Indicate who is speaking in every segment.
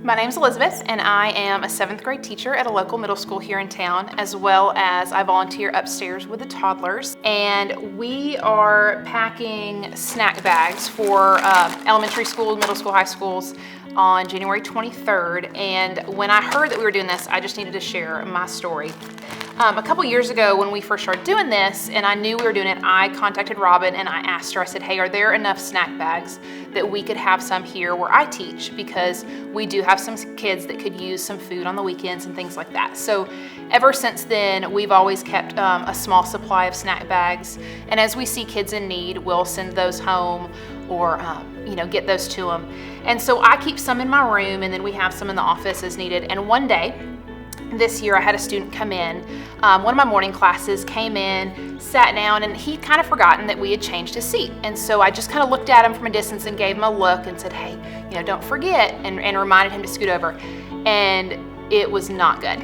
Speaker 1: My name's Elizabeth, and I am a 7th grade teacher at a local middle school here in town, as well as I volunteer upstairs with the toddlers. And we are packing snack bags for elementary school, middle school, high schools on January 23rd. And when I heard that we were doing this, I just needed to share my story. A couple years ago when we first started doing this and I knew we were doing it, I contacted Robin and I asked her, I said, hey, are there enough snack bags that we could have some here where I teach? Because we do have some kids that could use some food on the weekends and things like that. So ever since then, we've always kept a small supply of snack bags. And as we see kids in need, we'll send those home or get those to them. And so I keep some in my room and then we have some in the office as needed. And one day, this year I had a student come in, one of my morning classes came in, sat down, and he'd kind of forgotten that we had changed his seat. And so I just kind of looked at him from a distance and gave him a look and said, hey, don't forget, and reminded him to scoot over. And it was not good.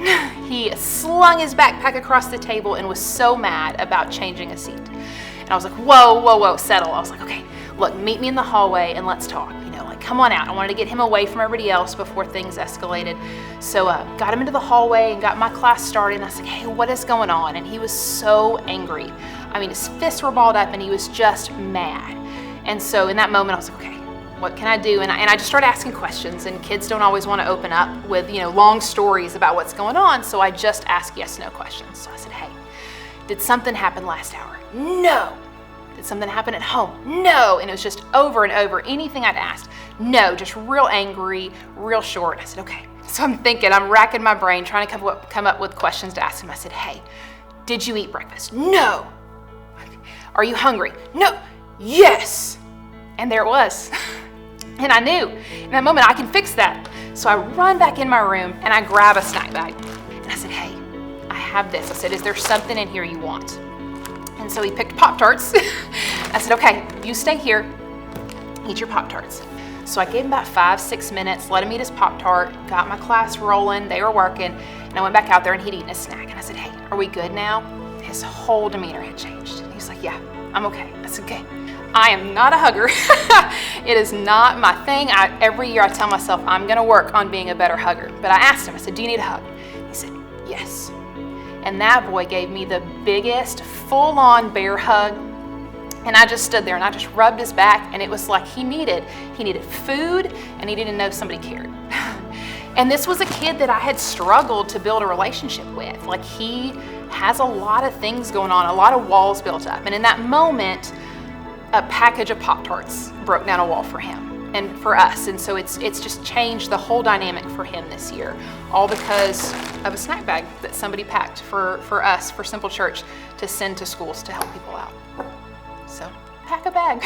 Speaker 1: He slung his backpack across the table and was so mad about changing a seat. And I was like, whoa, settle. I was like, okay, look, meet me in the hallway and let's talk. Come on out. I wanted to get him away from everybody else before things escalated. So got him into the hallway and got my class started. And I said, hey, what is going on? And he was so angry. I mean, his fists were balled up and he was just mad. And so in that moment, I was like, okay, what can I do? And I just started asking questions, and kids don't always want to open up with, long stories about what's going on. So I just ask yes, no questions. So I said, hey, did something happen last hour? No. Did something happen at home? No. And it was just over and over. Anything I'd asked, no, just real angry, real short. I said, okay. So I'm racking my brain, trying to come up with questions to ask him. I said, hey, did you eat breakfast? No. Are you hungry? No. Yes. And there it was. And I knew in that moment I can fix that. So I run back in my room and I grab a snack bag. And I said, hey, I have this. I said, is there something in here you want? And so he picked Pop-Tarts. I said, okay, you stay here, eat your Pop-Tarts. So I gave him about 5-6 minutes, let him eat his Pop-Tart, got my class rolling, they were working, and I went back out there and he'd eaten his snack. And I said, hey, are we good now? His whole demeanor had changed. And he was like, yeah, I'm okay. I said, okay. I am not a hugger. It is not my thing. Every year I tell myself I'm gonna work on being a better hugger. But I asked him, I said, do you need a hug? He said, yes. And that boy gave me the biggest full-on bear hug. And I just stood there and I just rubbed his back, and it was like he needed food and he needed to know somebody cared. And this was a kid that I had struggled to build a relationship with. Like, he has a lot of things going on, a lot of walls built up. And in that moment, a package of Pop-Tarts broke down a wall for him and for us. And so it's just changed the whole dynamic for him this year, all because of a snack bag that somebody packed for us, for Simple Church, to send to schools to help people out. So pack a bag.